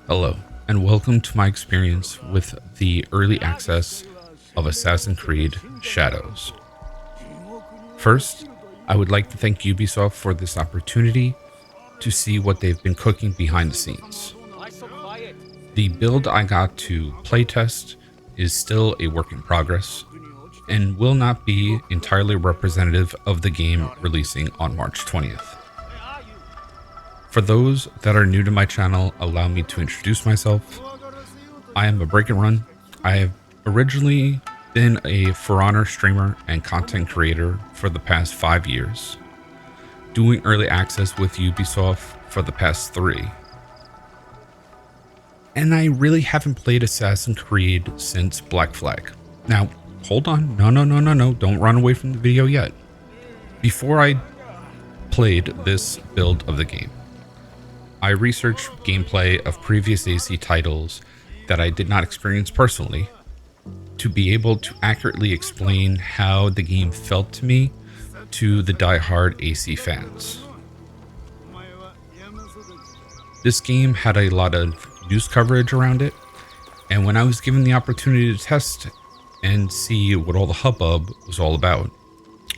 Hello, and welcome to my experience with the early access of Assassin's Creed Shadows. First, I would like to thank Ubisoft for this opportunity to see what they've been cooking behind the scenes. The build I got to playtest is still a work in progress and will not be entirely representative of the game releasing on March 20th. For those that are new to my channel, allow me to introduce myself. I am AbreakNrun. I have originally been a For Honor streamer and content creator for the past 5 years, doing early access with Ubisoft for the past 3. And I really haven't played Assassin's Creed since Black Flag. Now, hold on. No. Don't run away from the video yet. Before I played this build of the game, I researched gameplay of previous AC titles that I did not experience personally to be able to accurately explain how the game felt to me to the die-hard AC fans. This game had a lot of news coverage around it, and when I was given the opportunity to test and see what all the hubbub was all about,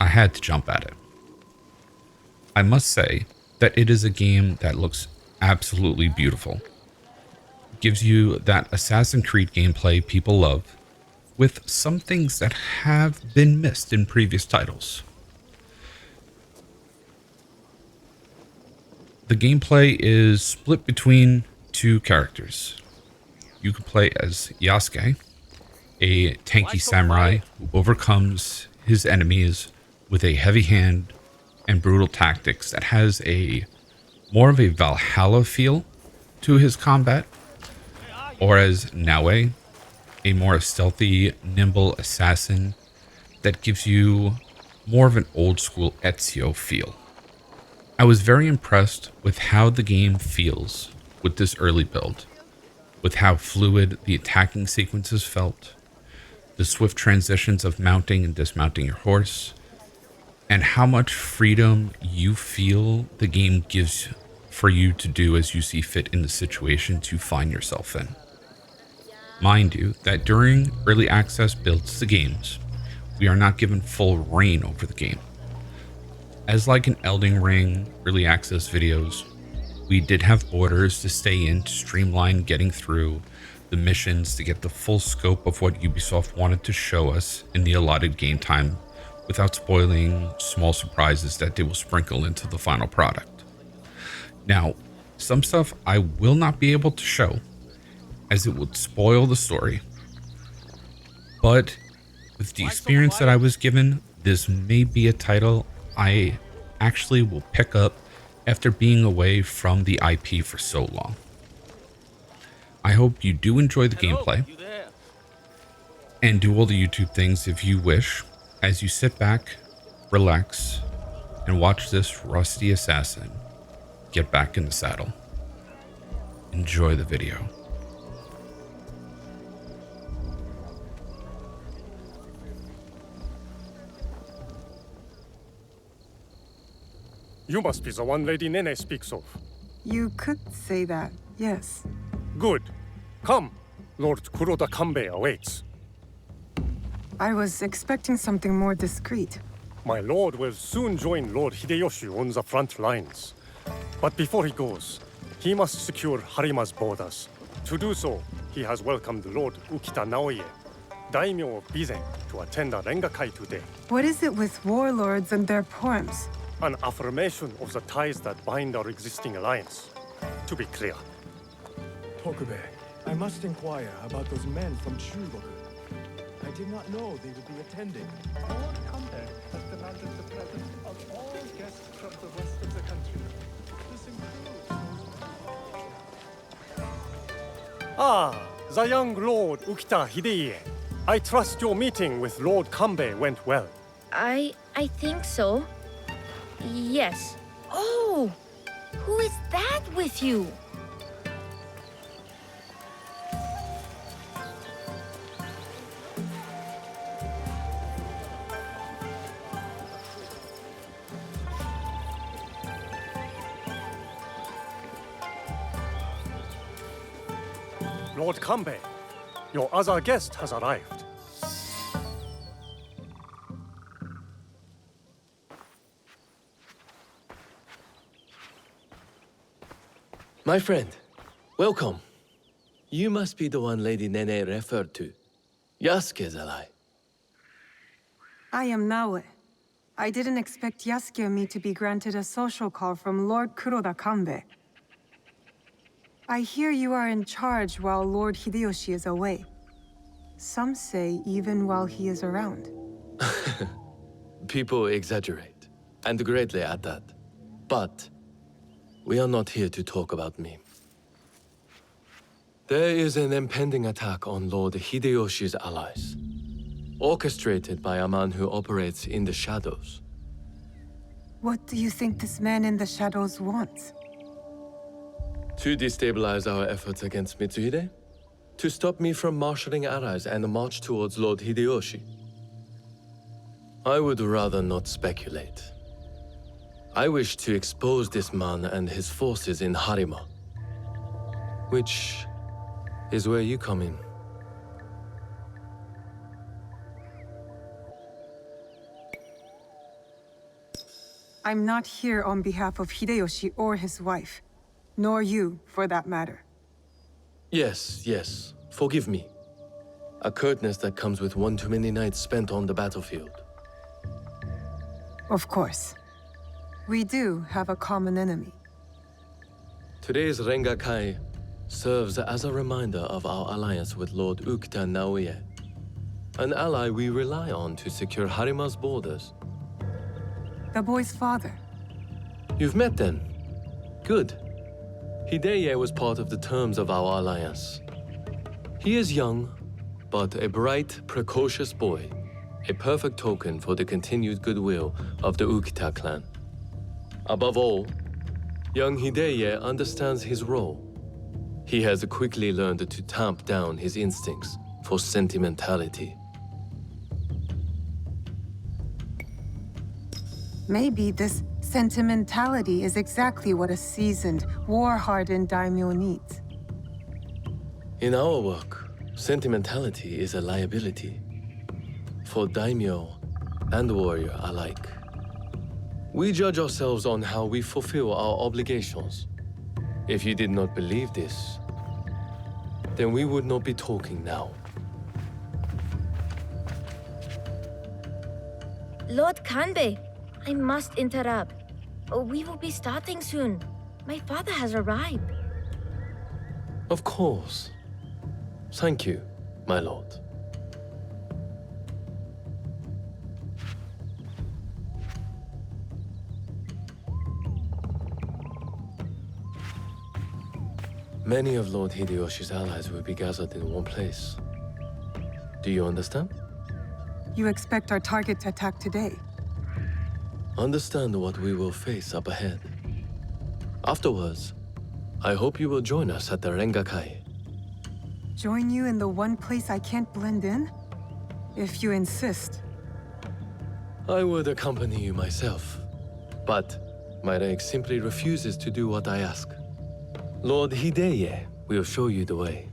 I had to jump at it. I must say that it is a game that looks absolutely beautiful. It gives you that Assassin's Creed gameplay people love, with some things that have been missed in previous titles. The gameplay is split between 2 characters. You can play as Yasuke, a tanky samurai who overcomes his enemies with a heavy hand and brutal tactics that has more of a Valhalla feel to his combat, or as Naue, a more stealthy, nimble assassin that gives you more of an old school Ezio feel. I was very impressed with how the game feels with this early build, with how fluid the attacking sequences felt, the swift transitions of mounting and dismounting your horse, and how much freedom you feel the game gives for you to do as you see fit in the situations you find yourself in. Mind you, that during early access builds to games, we are not given full reign over the game. As like in Elden Ring early access videos, we did have borders to stay in to streamline getting through the missions to get the full scope of what Ubisoft wanted to show us in the allotted game time without spoiling small surprises that they will sprinkle into the final product. Now, some stuff I will not be able to show as it would spoil the story, but with the experience that I was given, this may be a title I actually will pick up after being away from the IP for so long. I hope you do enjoy the gameplay and do all the YouTube things if you wish, as you sit back, relax, and watch this rusty assassin get back in the saddle. Enjoy the video. You must be the one Lady Nene speaks of. You could say that, yes. Good. Come. Lord Kuroda Kanbei awaits. I was expecting something more discreet. My lord will soon join Lord Hideyoshi on the front lines. But before he goes, he must secure Harima's borders. To do so, he has welcomed Lord Ukita Naoye, daimyo of Bizen, to attend a Rengakai today. What is it with warlords and their poems? An affirmation of the ties that bind our existing alliance. To be clear. Tokubei, I must inquire about those men from Shugoki. I did not know they would be attending. Lord Conqueror has demanded the presence of all guests from the west of the country. This includes... Ah, the young Lord Ukita Hideye. I trust your meeting with Lord Kanbei went well. I think so. Yes. Oh! Who is that with you? Lord Kanbei, your other guest has arrived. My friend, welcome. You must be the one Lady Nene referred to. Yasuke's ally. I am Naoe. I didn't expect Yasuke and me to be granted a social call from Lord Kuroda Kanbei. I hear you are in charge while Lord Hideyoshi is away. Some say even while he is around. People exaggerate, and greatly at that. But we are not here to talk about me. There is an impending attack on Lord Hideyoshi's allies, orchestrated by a man who operates in the shadows. What do you think this man in the shadows wants? To destabilize our efforts against Mitsuhide? To stop me from marshalling allies and march towards Lord Hideyoshi? I would rather not speculate. I wish to expose this man and his forces in Harima, which is where you come in. I'm not here on behalf of Hideyoshi or his wife. Nor you, for that matter. Yes. Forgive me. A curtness that comes with one too many nights spent on the battlefield. Of course. We do have a common enemy. Today's Rengakai serves as a reminder of our alliance with Lord Ukita Naoye, an ally we rely on to secure Harima's borders. The boy's father. You've met then? Good. Hideye was part of the terms of our alliance. He is young, but a bright, precocious boy, a perfect token for the continued goodwill of the Ukita clan. Above all, young Hideye understands his role. He has quickly learned to tamp down his instincts for sentimentality. Maybe this sentimentality is exactly what a seasoned, war-hardened daimyo needs. In our work, sentimentality is a liability for daimyo and warrior alike. We judge ourselves on how we fulfill our obligations. If you did not believe this, then we would not be talking now. Lord Kanbei, I must interrupt. We will be starting soon. My father has arrived. Of course. Thank you, my lord. Many of Lord Hideyoshi's allies will be gathered in one place. Do you understand? You expect our target to attack today? Understand what we will face up ahead. Afterwards, I hope you will join us at the Rengakai. Join you in the one place I can't blend in? If you insist. I would accompany you myself, but my rank simply refuses to do what I ask. Lord Hideye will show you the way.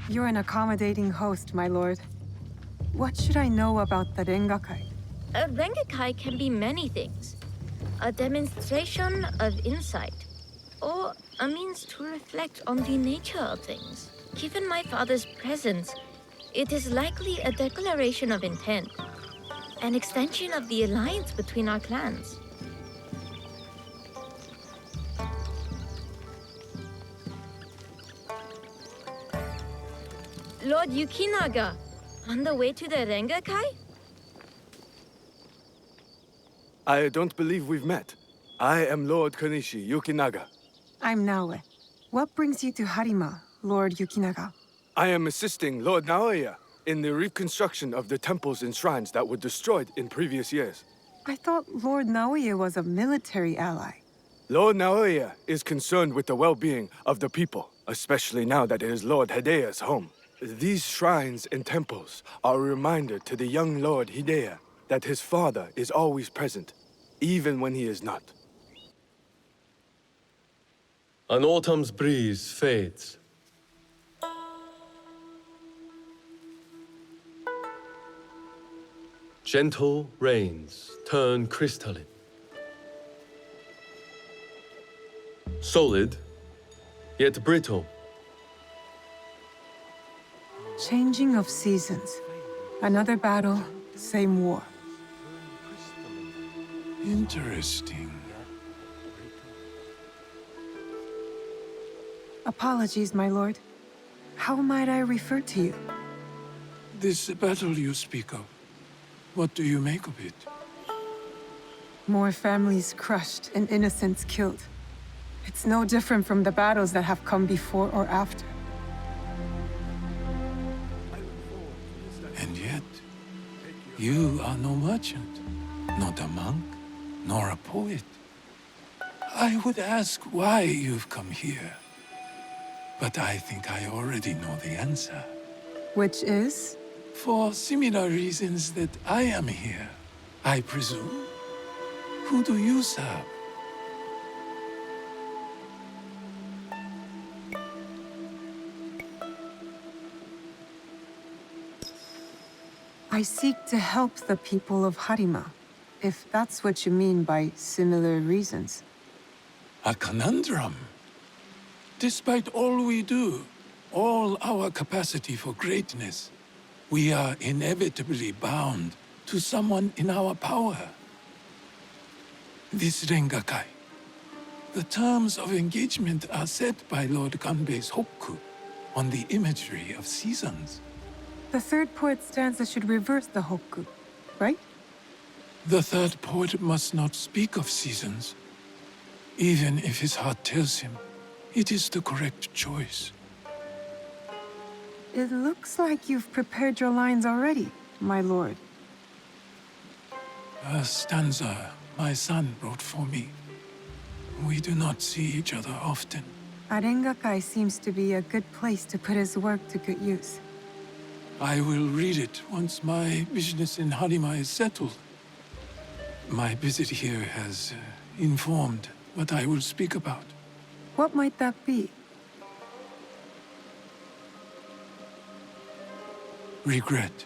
You're an accommodating host, my lord. What should I know about the Rengakai? A Rengakai can be many things. A demonstration of insight, or a means to reflect on the nature of things. Given my father's presence, it is likely a declaration of intent, an extension of the alliance between our clans. Lord Yukinaga, on the way to the Rengakai? I don't believe we've met. I am Lord Kanishi Yukinaga. I'm Naoe. What brings you to Harima, Lord Yukinaga? I am assisting Lord Naoya in the reconstruction of the temples and shrines that were destroyed in previous years. I thought Lord Naoya was a military ally. Lord Naoya is concerned with the well-being of the people, especially now that it is Lord Hideya's home. These shrines and temples are a reminder to the young Lord Hidea that his father is always present, even when he is not. An autumn's breeze fades. Gentle rains turn crystalline. Solid, yet brittle. Changing of seasons. Another battle, same war. Interesting. Apologies, my lord. How might I refer to you? This battle you speak of, what do you make of it? More families crushed and innocents killed. It's no different from the battles that have come before or after. And yet, you are no merchant, not a monk, nor a poet. I would ask why you've come here, but I think I already know the answer. Which is? For similar reasons that I am here, I presume. Who do you serve? I seek to help the people of Harima, if that's what you mean by similar reasons. A conundrum. Despite all we do, all our capacity for greatness, we are inevitably bound to someone in our power. This Rengakai. The terms of engagement are set by Lord Kanbei's Hokku on the imagery of seasons. The third poet stanza should reverse the Hokku, right? The third poet must not speak of seasons, even if his heart tells him it is the correct choice. It looks like you've prepared your lines already, my lord. A stanza my son wrote for me. We do not see each other often. Rengakai seems to be a good place to put his work to good use. I will read it once my business in Harima is settled. My visit here has informed what I will speak about. What might that be? Regret.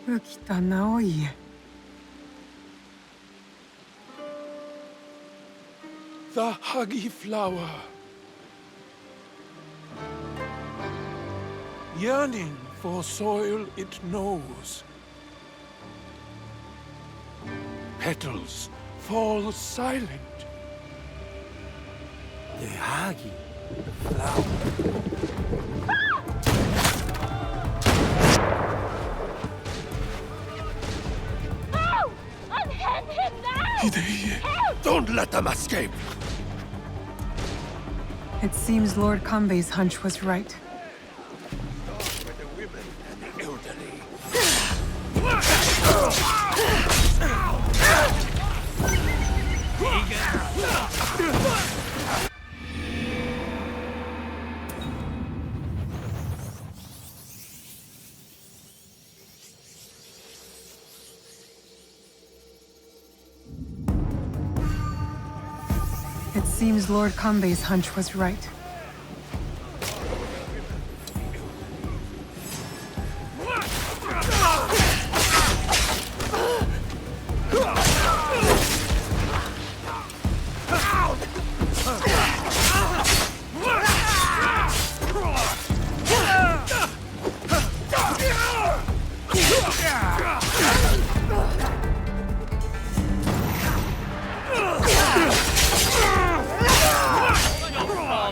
Ukita Naoie. The Hagi flower. Yearning for soil it knows. Petals fall silent. The Hagi, the flower. No! Unhand him now! Hidei, Don't let them escape! It seems Lord Kanbei's hunch was right. For the women and the elderly. It seems Lord Kanbei's hunch was right.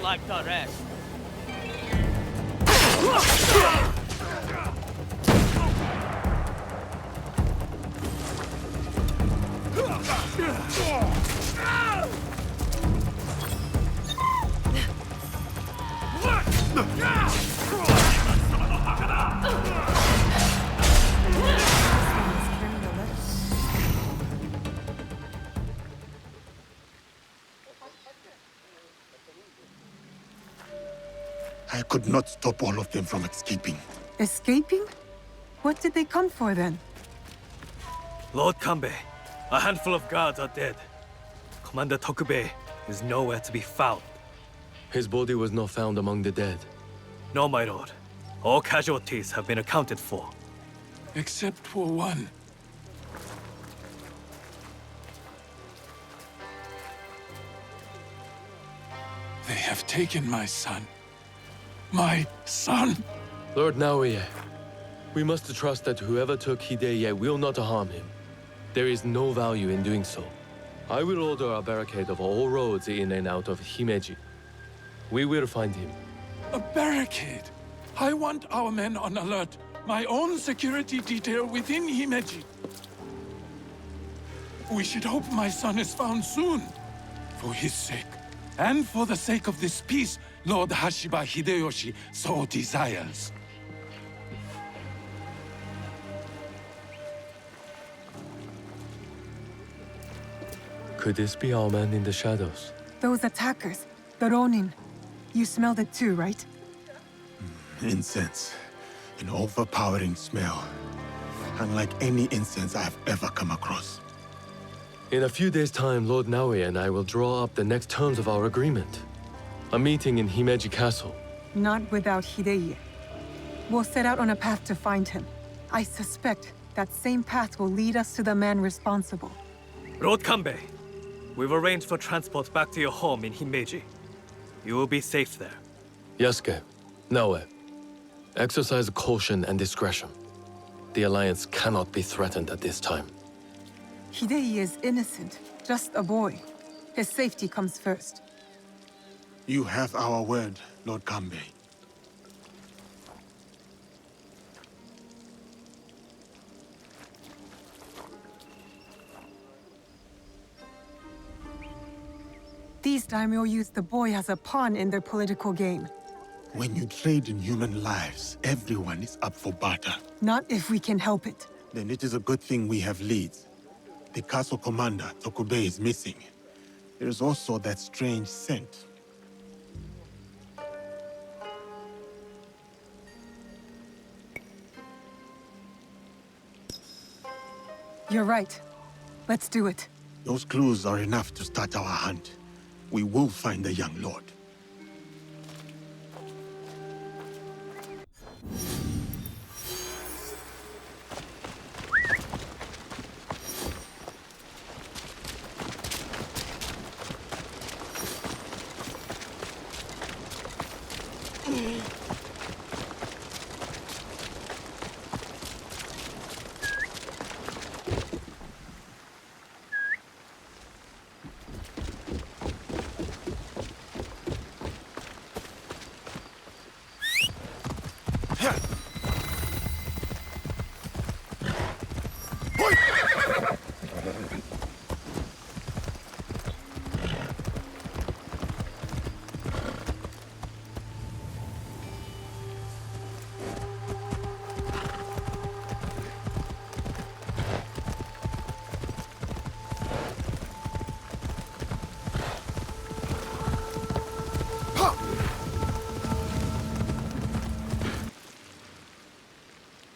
Like the rest. I could not stop all of them from escaping. Escaping? What did they come for then? Lord Kanbei, a handful of guards are dead. Commander Tokubei is nowhere to be found. His body was not found among the dead. No, my lord. All casualties have been accounted for. Except for one. They have taken my son. My son! Lord Naoya, we must trust that whoever took Hideye will not harm him. There is no value in doing so. I will order a barricade of all roads in and out of Himeji. We will find him. A barricade! I want our men on alert. My own security detail within Himeji. We should hope my son is found soon. For his sake. And for the sake of this peace Lord Hashiba Hideyoshi so desires. Could this be our man in the shadows? Those attackers, the Ronin. You smelled it too, right? Incense. An overpowering smell. Unlike any incense I have ever come across. In a few days' time, Lord Naoya and I will draw up the next terms of our agreement. A meeting in Himeji Castle. Not without Hideye. We'll set out on a path to find him. I suspect that same path will lead us to the man responsible. Lord Kanbei, we've arranged for transport back to your home in Himeji. You will be safe there. Yasuke, Naoya, exercise caution and discretion. The Alliance cannot be threatened at this time. Hideye is innocent, just a boy. His safety comes first. You have our word, Lord Kanbei. These daimyo use the boy as a pawn in their political game. When you trade in human lives, everyone is up for barter. Not if we can help it. Then it is a good thing we have leads. The castle commander, Tokubei, is missing. There is also that strange scent. You're right. Let's do it. Those clues are enough to start our hunt. We will find the young lord.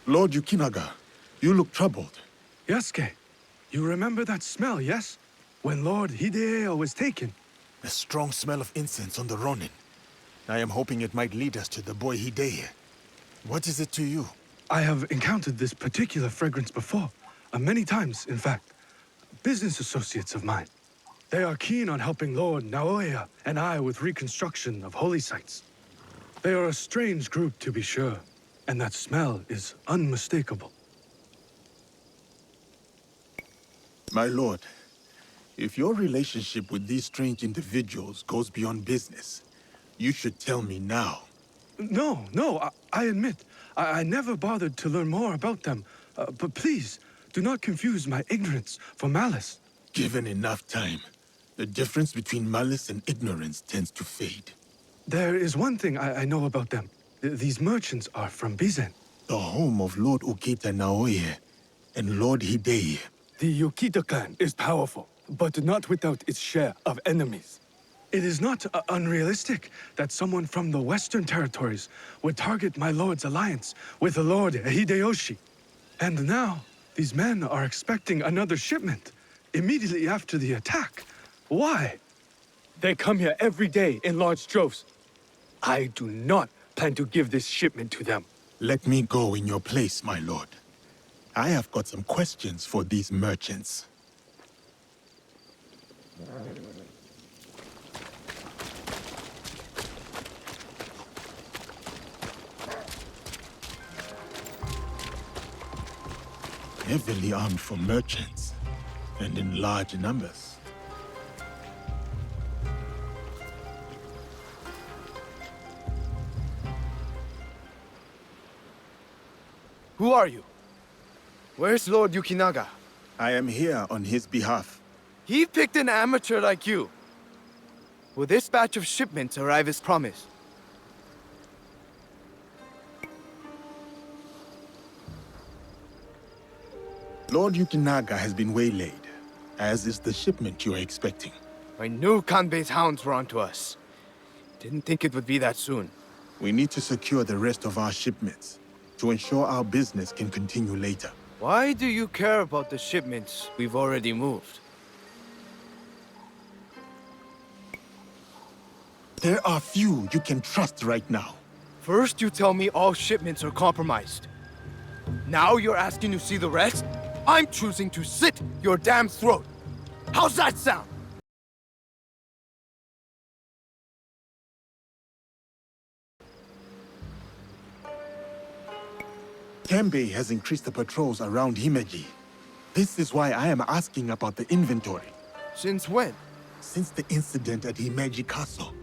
Lord Yukinaga, you look troubled. Yasuke, you remember that smell, yes? When Lord Hideo was taken. A strong smell of incense on the Ronin. I am hoping it might lead us to the boy Hideo. What is it to you? I have encountered this particular fragrance before. Many times, in fact. Business associates of mine. They are keen on helping Lord Naoya and I with reconstruction of holy sites. They are a strange group, to be sure. And that smell is unmistakable. My lord, if your relationship with these strange individuals goes beyond business, you should tell me now. No, I admit, I never bothered to learn more about them. But please, do not confuse my ignorance for malice. Given enough time, the difference between malice and ignorance tends to fade. There is one thing I know about them. These merchants are from Bizen. The home of Lord Ukita Naoya and Lord Hideye. The Yukita clan is powerful, but not without its share of enemies. It is not unrealistic that someone from the Western territories would target my lord's alliance with the Lord Hideyoshi. And now, these men are expecting another shipment immediately after the attack. Why? They come here every day in large droves. I do not plan to give this shipment to them. Let me go in your place, my lord. I have got some questions for these merchants. Heavily armed for merchants, and in large numbers. Who are you? Where's Lord Yukinaga? I am here on his behalf. He picked an amateur like you. Will this batch of shipments arrive as promised? Lord Yukinaga has been waylaid, as is the shipment you are expecting. I knew Kanbei's hounds were onto us. Didn't think it would be that soon. We need to secure the rest of our shipments to ensure our business can continue later. Why do you care about the shipments we've already moved? There are few you can trust right now. First you tell me all shipments are compromised. Now you're asking to see the rest? I'm choosing to slit your damn throat. How's that sound? Kensei has increased the patrols around Himeji. This is why I am asking about the inventory. Since when? Since the incident at Himeji Castle.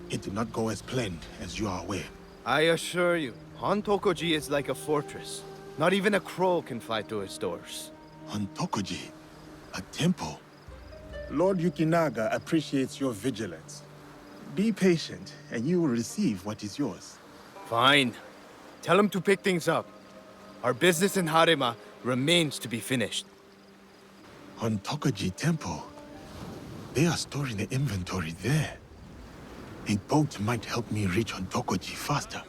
It did not go as planned, as you are aware. I assure you, Hontokoji is like a fortress. Not even a crow can fly through its doors. Hontokoji? A temple? Lord Yukinaga appreciates your vigilance. Be patient, and you will receive what is yours. Fine. Tell him to pick things up. Our business in Harima remains to be finished. Hontokoji Temple? They are storing the inventory there. A boat might help me reach Hontokoji faster.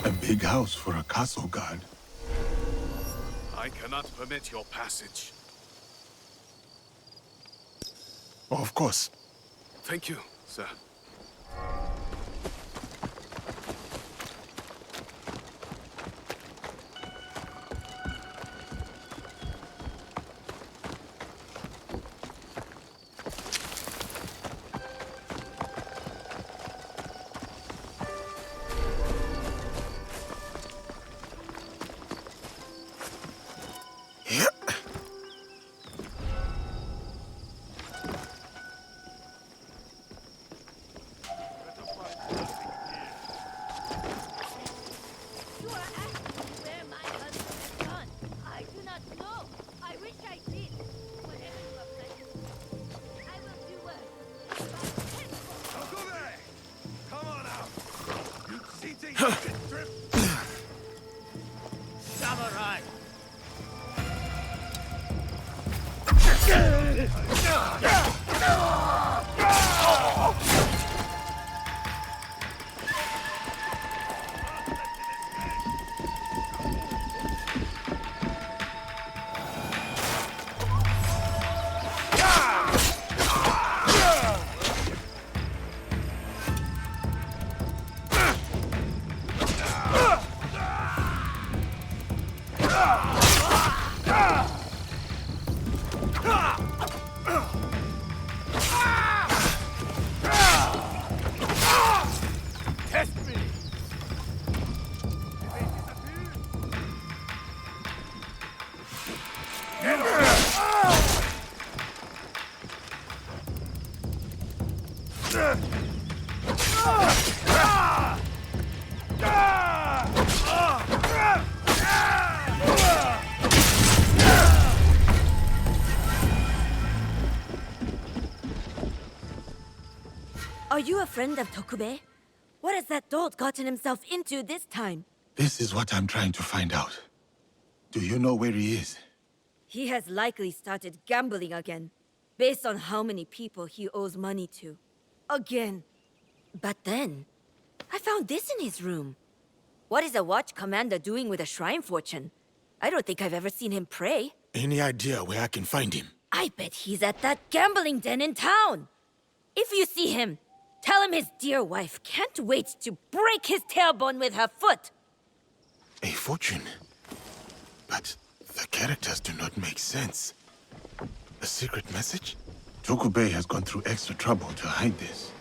A big house for a castle guard. I cannot permit your passage. Oh, of course. Thank you, sir. you a friend of Tokubei? What has that dolt gotten himself into this time? This is what I'm trying to find out. Do you know where he is? He has likely started gambling again, based on how many people he owes money to. Again. But then, I found this in his room. What is a watch commander doing with a shrine fortune? I don't think I've ever seen him pray. Any idea where I can find him? I bet he's at that gambling den in town. If you see him, tell him his dear wife can't wait to break his tailbone with her foot. A fortune? But the characters do not make sense. A secret message? Tokubei has gone through extra trouble to hide this.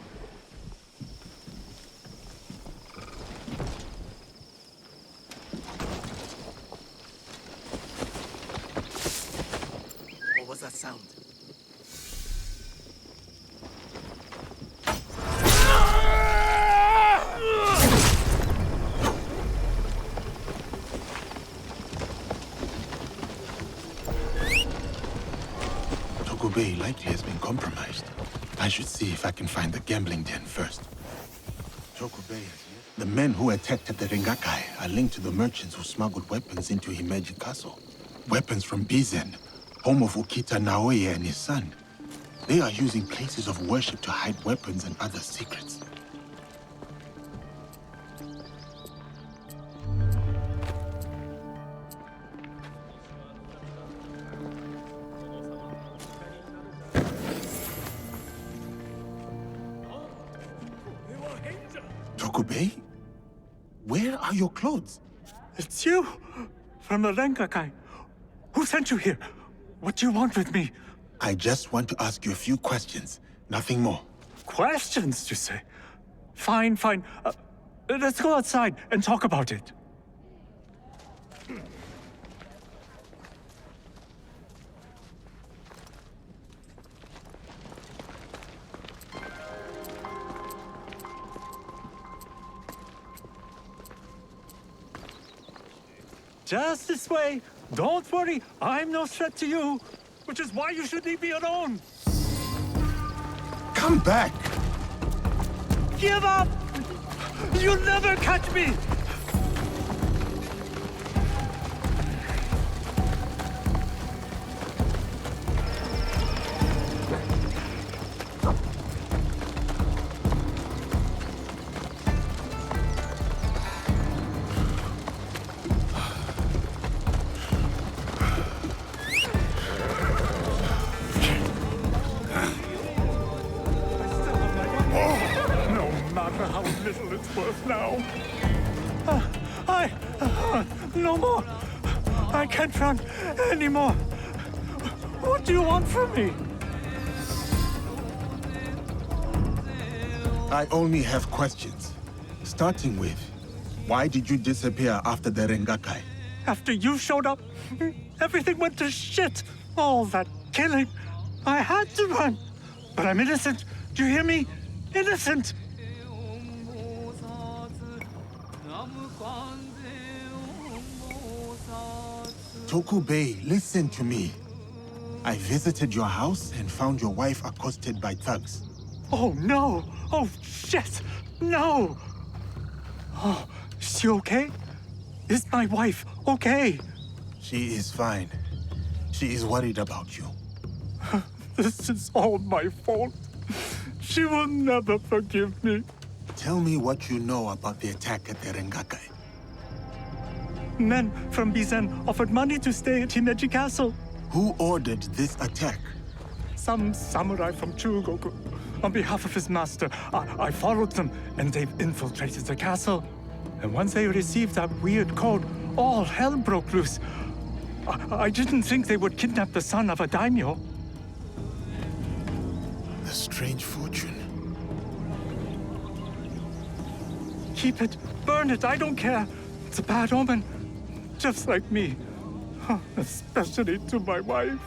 What was that sound? Tokubei likely has been compromised. I should see if I can find the gambling den first. Tokubei, the men who attacked at the Rengakai are linked to the merchants who smuggled weapons into Himeji Castle. Weapons from Bizen, home of Ukita Naoya and his son. They are using places of worship to hide weapons and other secrets. Tokubei? Where are your clothes? It's you! From the Rengakai. Who sent you here? What do you want with me? I just want to ask you a few questions. Nothing more. Questions, you say? Fine, fine. Let's go outside and talk about it. Just this way. Don't worry, I'm no threat to you. Which is why you should leave me alone. Come back! Give up! You'll never catch me! No more! I can't run anymore! What do you want from me? I only have questions. Starting with, why did you disappear after the Rengakai? After you showed up, everything went to shit! All that killing! I had to run! But I'm innocent! Do you hear me? Innocent! Tokubei, listen to me. I visited your house and found your wife accosted by thugs. Oh no! Oh shit! No! Oh, is she okay? Is my wife okay? She is fine. She is worried about you. This is all my fault. She will never forgive me. Tell me what you know about the attack at the Rengakai. Men from Bizen offered money to stay at Himeji Castle. Who ordered this attack? Some samurai from Shugoki. On behalf of his master, I followed them, and they've infiltrated the castle. And once they received that weird code, all hell broke loose. I didn't think they would kidnap the son of a daimyo. A strange fortune. Keep it, burn it, I don't care. It's a bad omen. Just like me. Especially to my wife.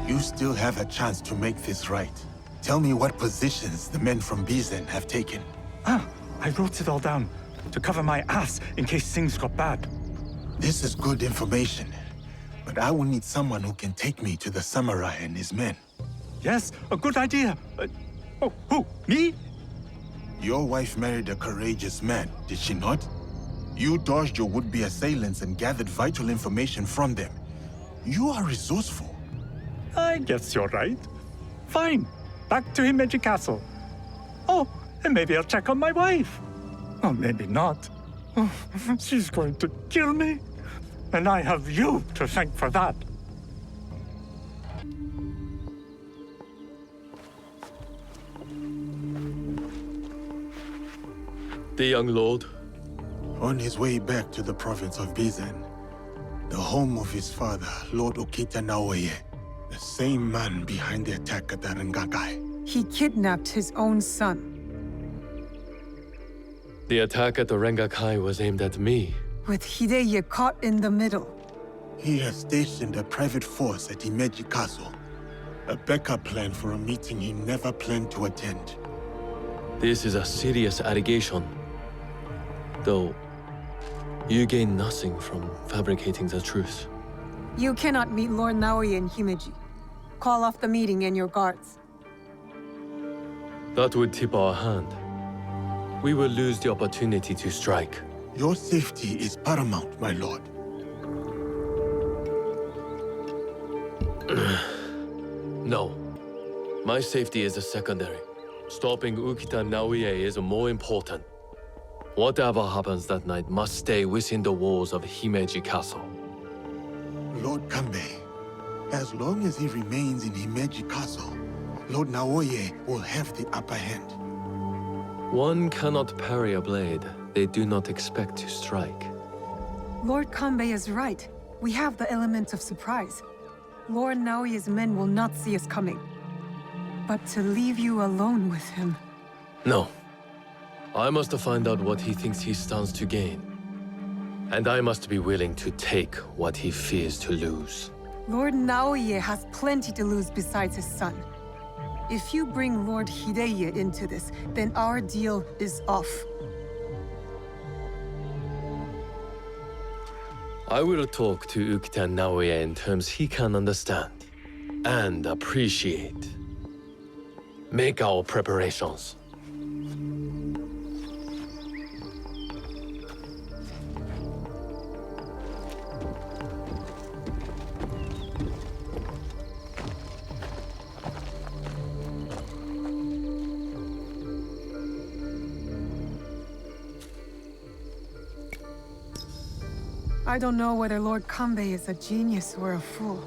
You still have a chance to make this right. Tell me what positions the men from Bizen have taken. I wrote it all down to cover my ass in case things got bad. This is good information, but I will need someone who can take me to the samurai and his men. Yes, a good idea. Oh, who? Me? Your wife married a courageous man, did she not? You dodged your would-be assailants and gathered vital information from them. You are resourceful. I guess you're right. Fine. Back to Himeji Castle. Oh, and maybe I'll check on my wife. Or maybe not. Oh, she's going to kill me. And I have you to thank for that. The young lord? On his way back to the province of Bizen, the home of his father, Lord Okita Naoye, the same man behind the attack at the Rengakai. He kidnapped his own son. The attack at the Rengakai was aimed at me. With Hideye caught in the middle. He has stationed a private force at Himeji Castle, a backup plan for a meeting he never planned to attend. This is a serious allegation. Though, you gain nothing from fabricating the truth. You cannot meet Lord Naoye in Himeji. Call off the meeting and your guards. That would tip our hand. We will lose the opportunity to strike. Your safety is paramount, my lord. No. My safety is a secondary. Stopping Ukita Naoye is more important. Whatever happens that night must stay within the walls of Himeji Castle. Lord Kanbei, as long as he remains in Himeji Castle, Lord Naoye will have the upper hand. One cannot parry a blade they do not expect to strike. Lord Kanbei is right. We have the element of surprise. Lord Naoye's men will not see us coming. But to leave you alone with him... No. I must find out what he thinks he stands to gain. And I must be willing to take what he fears to lose. Lord Naoye has plenty to lose besides his son. If you bring Lord Hideye into this, then our deal is off. I will talk to Ukita Naoye in terms he can understand and appreciate. Make our preparations. I don't know whether Lord Kanbei is a genius or a fool.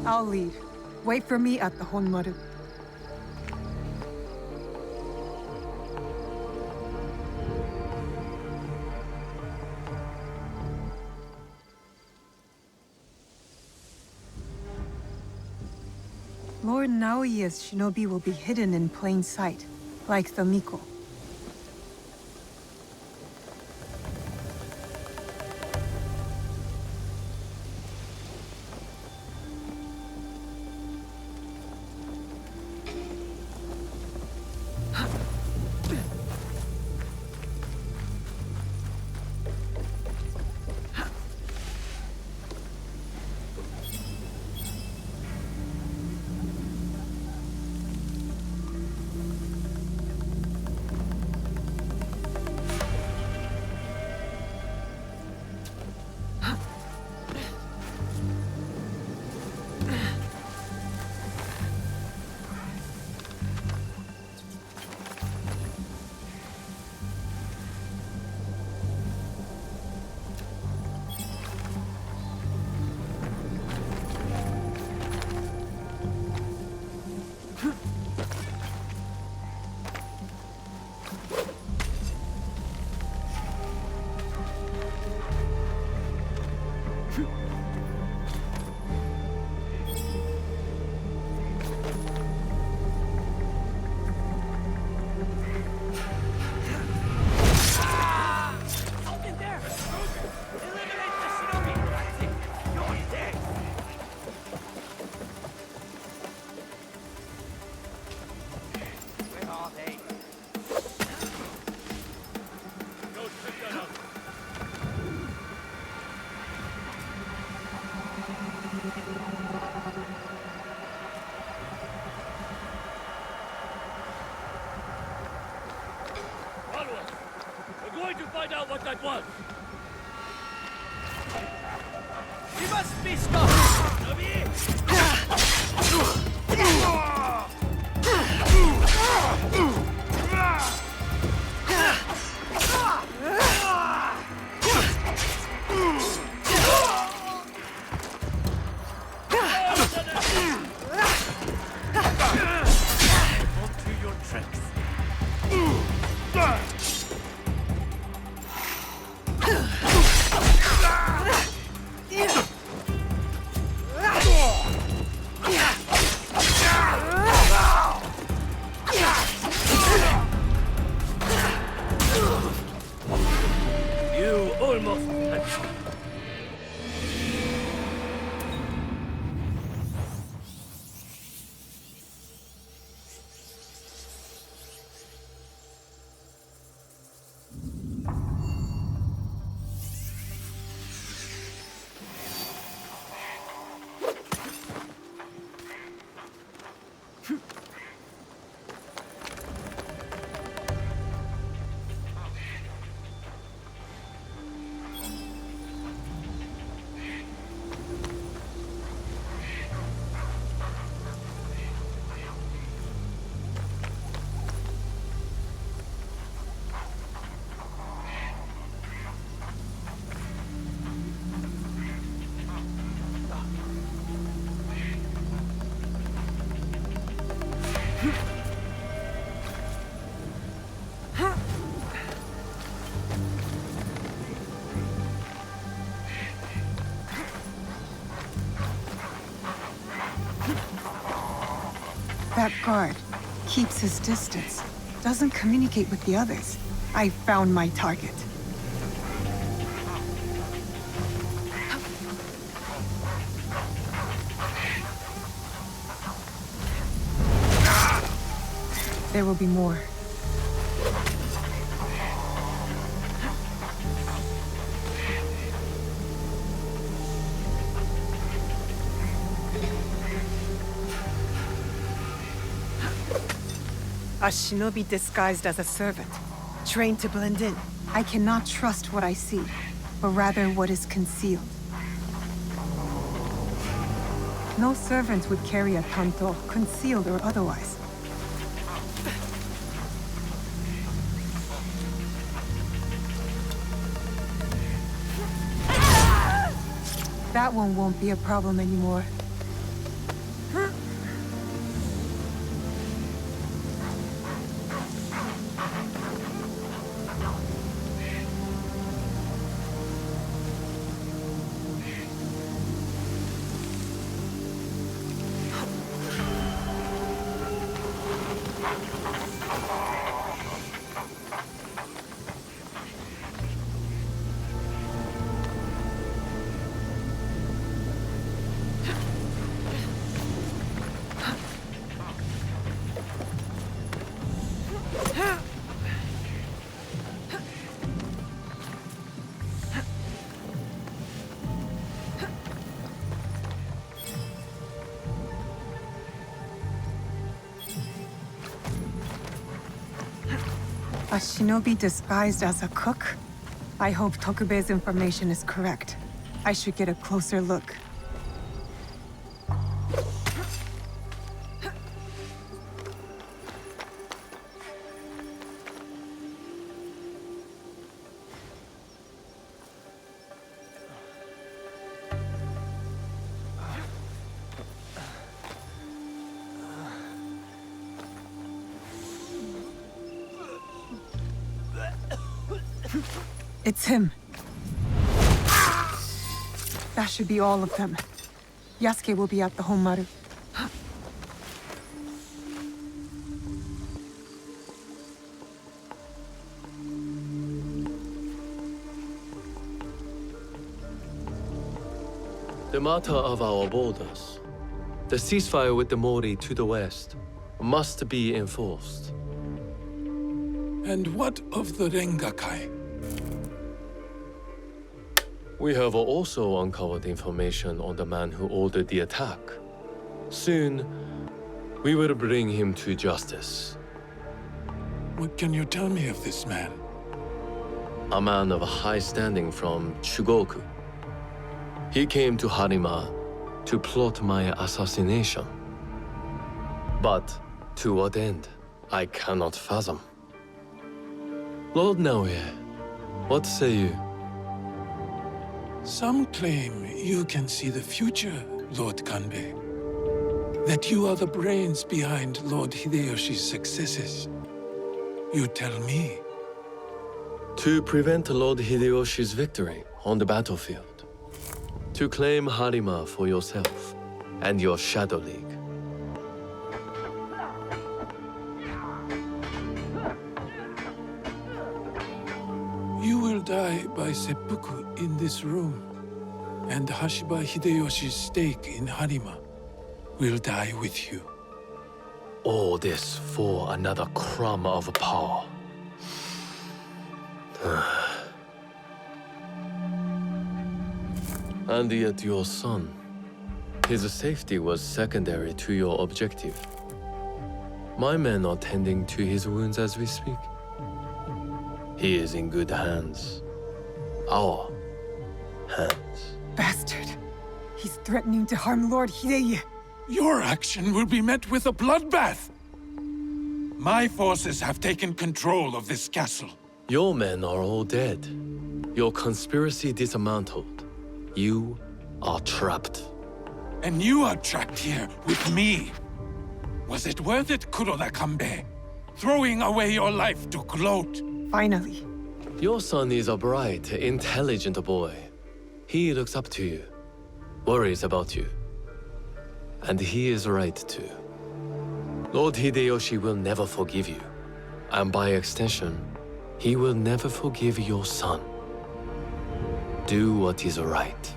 I'll leave. Wait for me at the Honmaru. Lord Naoye's shinobi will be hidden in plain sight, like the Miko. to find out what that was. He must be stopped. You almost had me. That guard keeps his distance, doesn't communicate with the others. I found my target. There will be more. A shinobi disguised as a servant, trained to blend in. I cannot trust what I see, but rather what is concealed. No servant would carry a tanto, concealed or otherwise. That one won't be a problem anymore. A shinobi disguised as a cook? I hope Tokubei's information is correct. I should get a closer look. It's him. That should be all of them. Yasuke will be at the Honmaru. The matter of our borders. The ceasefire with the Mori to the west must be enforced. And what of the Rengakai? We have also uncovered information on the man who ordered the attack. Soon, we will bring him to justice. What can you tell me of this man? a man of high standing from Shugoki. He came to Harima to plot my assassination. But to what end, I cannot fathom. Lord Naoya, what say you? Some claim you can see the future, Lord Kanbei. That you are the brains behind Lord Hideyoshi's successes. You tell me. To prevent Lord Hideyoshi's victory on the battlefield. To claim Harima for yourself and your Shadow League. You will die by seppuku in this room, and Hashiba Hideyoshi's stake in Harima will die with you. All this for another crumb of power. And yet your son, his safety was secondary to your objective. My men are tending to his wounds as we speak. He is in good hands. Our hands. Bastard. He's threatening to harm Lord Hideye. Your action will be met with a bloodbath. My forces have taken control of this castle. Your men are all dead. Your conspiracy dismantled. You are trapped. And you are trapped here with me. Was it worth it, Kuroda Kanbei? Throwing away your life to gloat? Finally. Your son is a bright, intelligent boy. He looks up to you, worries about you. And he is right too. Lord Hideyoshi will never forgive you. And by extension, he will never forgive your son. Do what is right.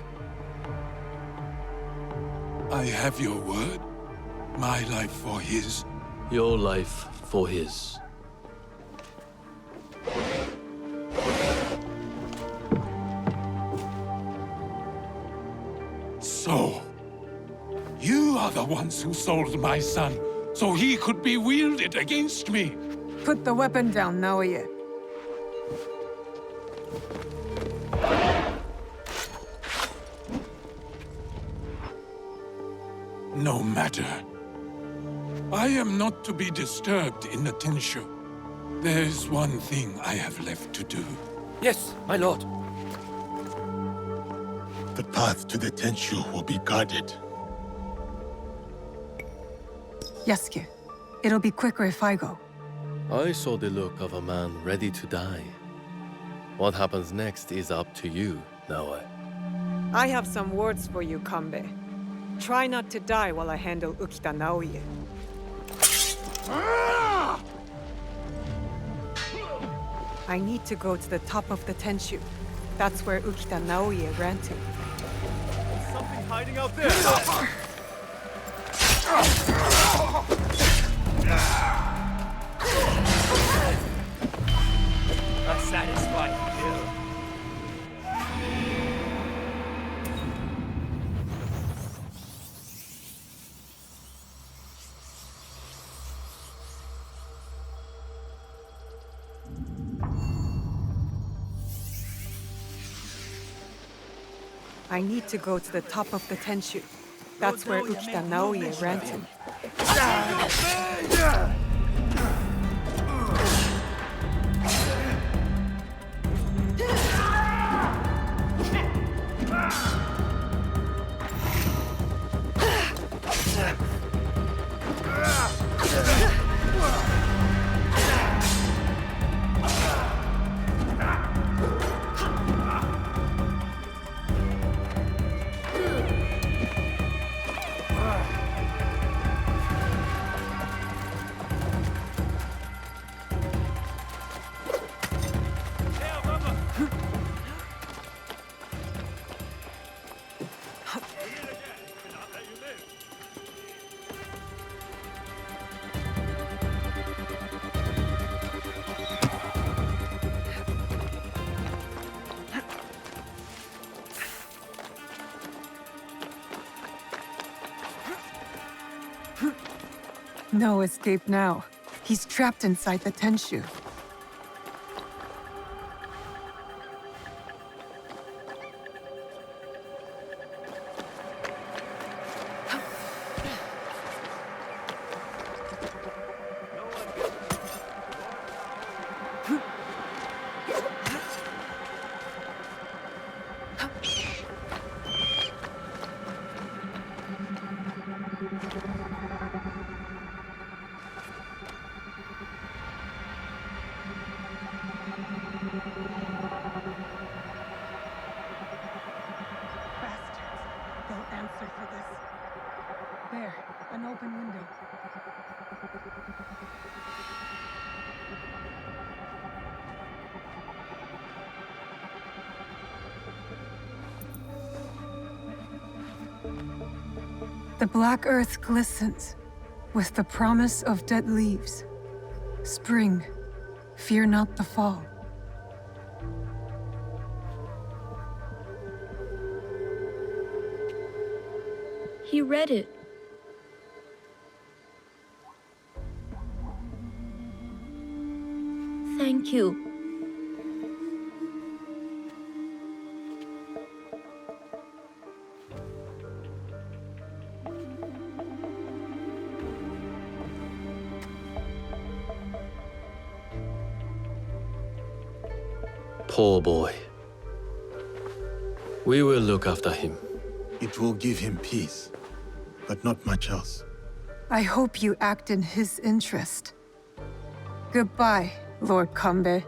I have your word. My life for his. Your life for his. So, you are the ones who sold my son, so he could be wielded against me. Put the weapon down, Naoya. No matter. I am not to be disturbed in the Tenshu. There's one thing I have left to do. Yes, my lord. The path to the Tenshu will be guarded. Yasuke, it'll be quicker if I go. I saw the look of a man ready to die. What happens next is up to you, Naoya. I have some words for you, Kanbei. Try not to die while I handle Ukita Naoya. I need to go to the top of the Tenshu. That's where Ukita Naoya ran to. Something hiding out there! A satisfying kill. I need to go to the top of the Tenshu. That's where Ukita Naoya ran to. No escape now. He's trapped inside the Tenshu. The black earth glistens with the promise of dead leaves. Spring, fear not the fall. He read it. Thank you. Poor boy. We will look after him. It will give him peace, but not much else. I hope you act in his interest. Goodbye, Lord Kanbei.